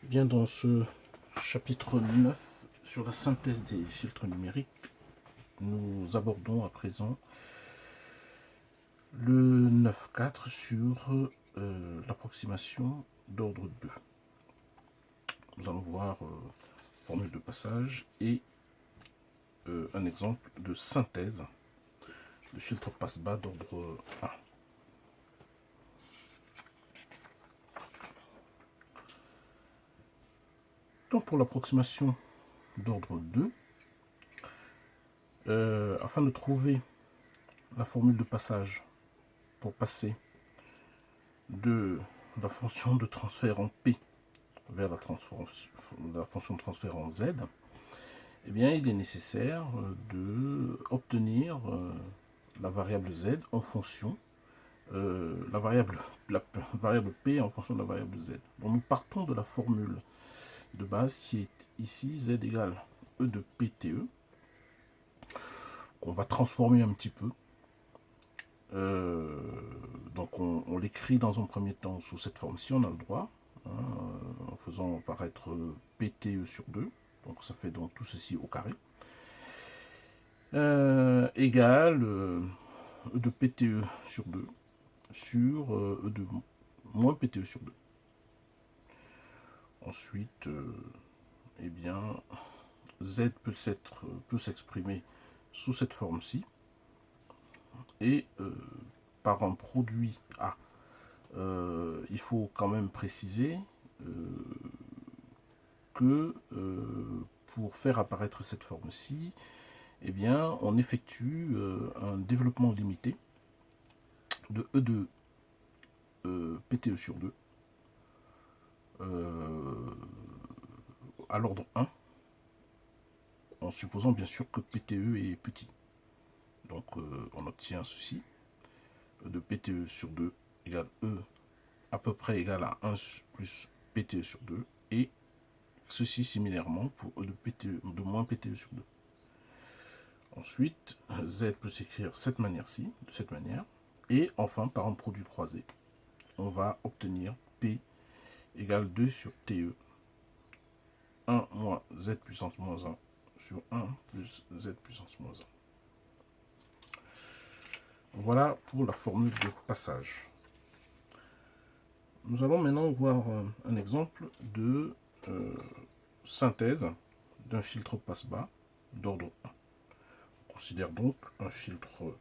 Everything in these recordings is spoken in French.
Bien, dans ce chapitre 9 sur la synthèse des filtres numériques, nous abordons à présent le 9.4 sur l'approximation d'ordre 2. Nous allons voir formule de passage et un exemple de synthèse de filtre passe-bas d'ordre 1. Donc pour l'approximation d'ordre 2, afin de trouver la formule de passage pour passer de la fonction de transfert en P vers la fonction de transfert en Z, eh bien, il est nécessaire de obtenir la variable Z en fonction la variable P en fonction de la variable Z. Donc nous partons de la formule de base qui est ici Z égale E de PTE, qu'on va transformer un petit peu. Donc on l'écrit dans un premier temps sous cette forme-ci, on a le droit, hein, en faisant apparaître PTE sur 2, donc ça fait donc tout ceci au carré, égale E de PTE sur 2 sur E de moins PTE sur 2. Ensuite, eh bien, Z peut s'exprimer sous cette forme-ci, et par un produit A. Il faut quand même préciser que pour faire apparaître cette forme-ci, eh bien, on effectue un développement limité de E de PTE sur 2 à l'ordre 1, en supposant bien sûr que PTE est petit. Donc on obtient ceci, E de PTE sur 2 égale E à peu près égal à 1 plus PTE sur 2, et ceci similairement pour E de moins PTE sur 2. Ensuite, Z peut s'écrire de cette manière-ci, de cette manière, et enfin par un produit croisé, on va obtenir P égale 2 sur TE, 1 moins Z puissance moins 1 sur 1 plus Z puissance moins 1. Voilà pour la formule de passage. Nous allons maintenant voir un exemple de synthèse d'un filtre passe-bas d'ordre 1. On considère donc un filtre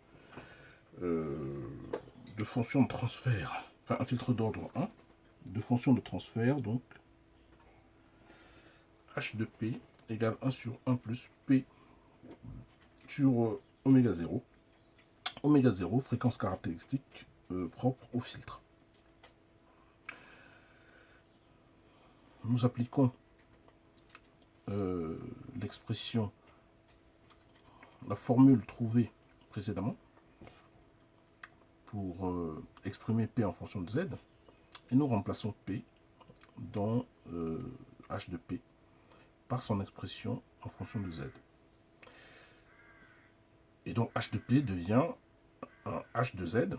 de fonction de transfert, enfin un filtre d'ordre 1, de fonction de transfert, donc H de P égale 1 sur 1 plus P sur oméga 0. Oméga 0, fréquence caractéristique propre au filtre. Nous appliquons l'expression, la formule trouvée précédemment pour exprimer P en fonction de Z, et nous remplaçons P dans H de P par son expression en fonction de Z. Et donc H de P devient un H de Z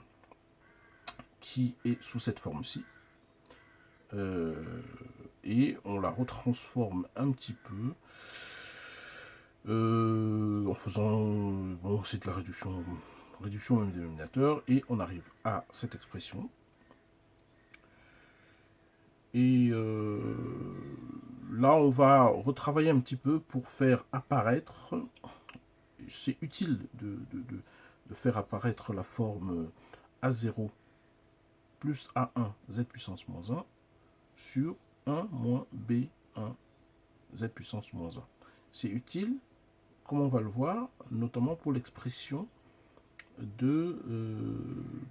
qui est sous cette forme-ci. Et on la retransforme un petit peu en faisant, bon, c'est de la réduction au même dénominateur, et on arrive à cette expression. Et là, on va retravailler un petit peu pour faire apparaître, c'est utile de faire apparaître la forme A0 plus A1 Z puissance moins 1 sur 1 moins B1 Z puissance moins 1. C'est utile, comme on va le voir, notamment pour l'expression de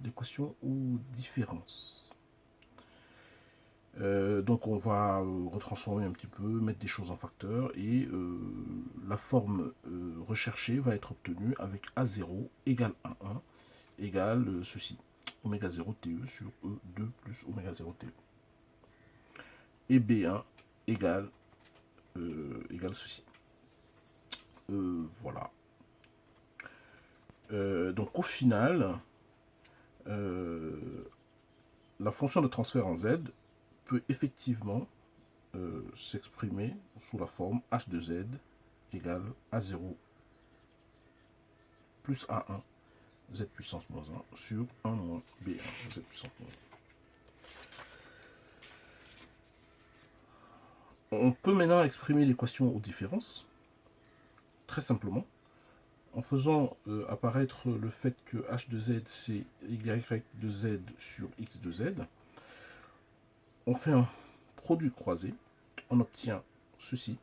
l'équation ou différence. Donc on va retransformer un petit peu, mettre des choses en facteur, et la forme recherchée va être obtenue avec A0 égale A1 égale ceci, oméga 0 TE sur E2 plus oméga 0 TE. Et B1 égale ceci. Voilà. Donc au final, la fonction de transfert en Z peut effectivement s'exprimer sous la forme h de z égale a0 plus a1 z puissance moins 1 sur 1 moins b1 z puissance moins 1. On peut maintenant exprimer l'équation aux différences, très simplement, en faisant apparaître le fait que h de z c'est y de z sur x de z. On fait un produit croisé, on obtient ceci,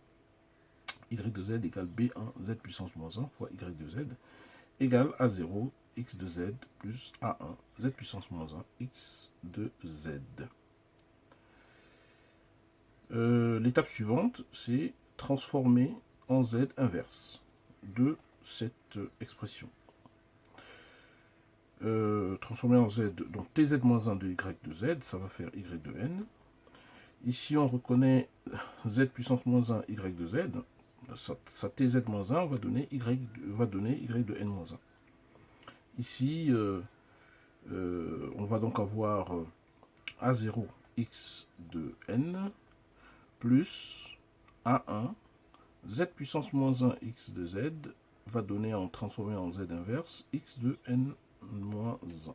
y de z égale b1 z puissance moins 1 fois y de z égale a0 x de z plus a1 z puissance moins 1 x de z. L'étape suivante, c'est transformer en z inverse de cette expression. Transformer en z, donc tz-1 de y de z, ça va faire y de n. Ici, on reconnaît z puissance moins 1 y de z. Sa tz-1 va donner y de n moins 1. Ici, on va donc avoir a0 x de n plus a1 z puissance moins 1 x de z va donner, en transformé en z inverse, x de n moins 1.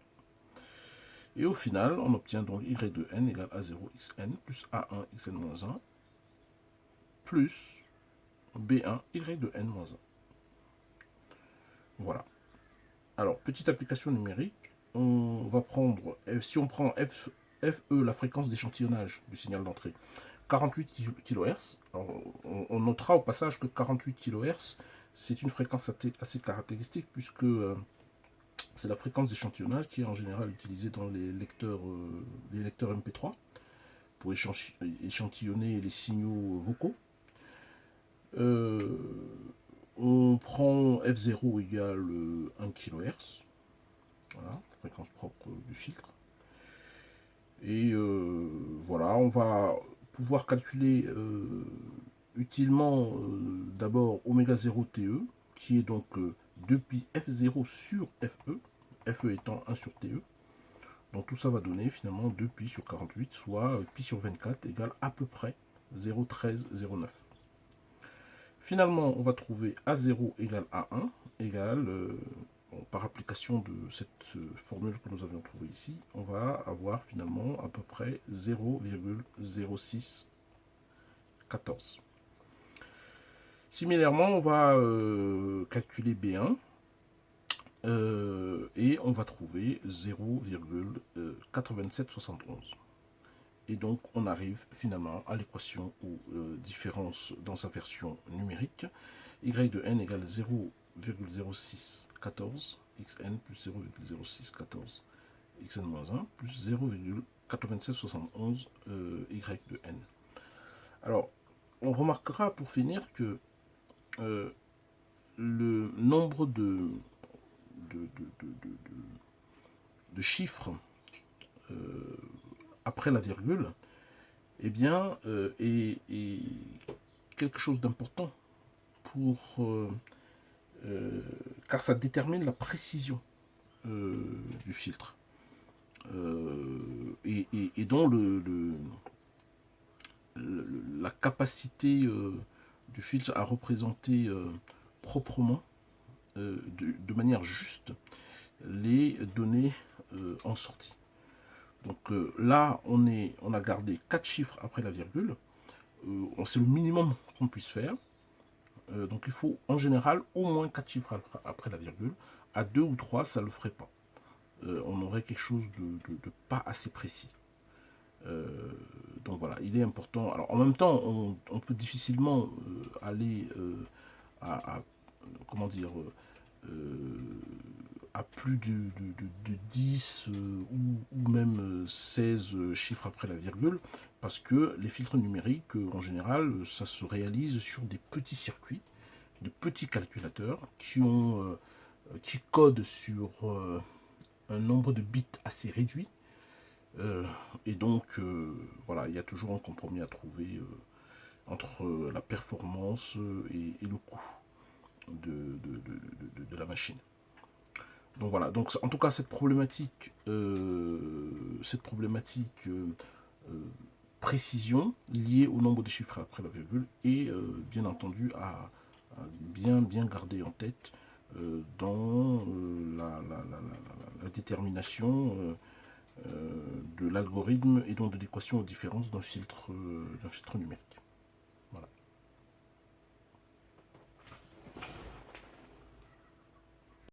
Et au final, on obtient donc y de n égale a0 xn plus a1 xn moins 1 plus b1 y de n moins 1. Voilà. Alors, petite application numérique, on va prendre, si on prend FE, la fréquence d'échantillonnage du signal d'entrée, 48 kHz. On notera au passage que 48 kHz, c'est une fréquence assez caractéristique, puisque c'est la fréquence d'échantillonnage qui est en général utilisée dans les lecteurs MP3 pour échantillonner les signaux vocaux. On prend F0 égale 1 kHz, voilà, fréquence propre du filtre. Et voilà, on va pouvoir calculer utilement d'abord ω0 TE, qui est donc 2π F0 sur FE, FE étant 1 sur TE. Donc tout ça va donner finalement 2π sur 48, soit π sur 24 égale à peu près 0,1309. Finalement, on va trouver A0 égale A1 égale, par application de cette formule que nous avions trouvée ici, on va avoir finalement à peu près 0,0614. Similairement, on va calculer B1 et on va trouver 0,8771. Et donc, on arrive finalement à l'équation ou différence dans sa version numérique. Y de n égale 0,0614 xn plus 0,0614 xn moins 1 plus 0,8771 y de n. Alors, on remarquera pour finir que le nombre de chiffres après la virgule, eh bien, est quelque chose d'important car ça détermine la précision du filtre et dont la capacité du filtre à représenter proprement, de manière juste, les données en sortie. Donc là, on a gardé 4 chiffres après la virgule. C'est le minimum qu'on puisse faire. Donc il faut en général au moins 4 chiffres après la virgule. À 2 ou 3, ça ne le ferait pas. On aurait quelque chose de pas assez précis. Donc voilà, il est important. Alors en même temps, on peut difficilement aller comment dire, à plus de 10 ou même 16 chiffres après la virgule, parce que les filtres numériques, en général, ça se réalise sur des petits circuits, de petits calculateurs qui codent sur un nombre de bits assez réduit. Et donc, voilà, il y a toujours un compromis à trouver entre la performance et le coût de la machine. Donc voilà, donc en tout cas cette problématique précision liée au nombre de chiffres après la virgule et bien entendu à bien garder en tête dans la détermination de l'algorithme et donc de l'équation aux différences d'un filtre numérique.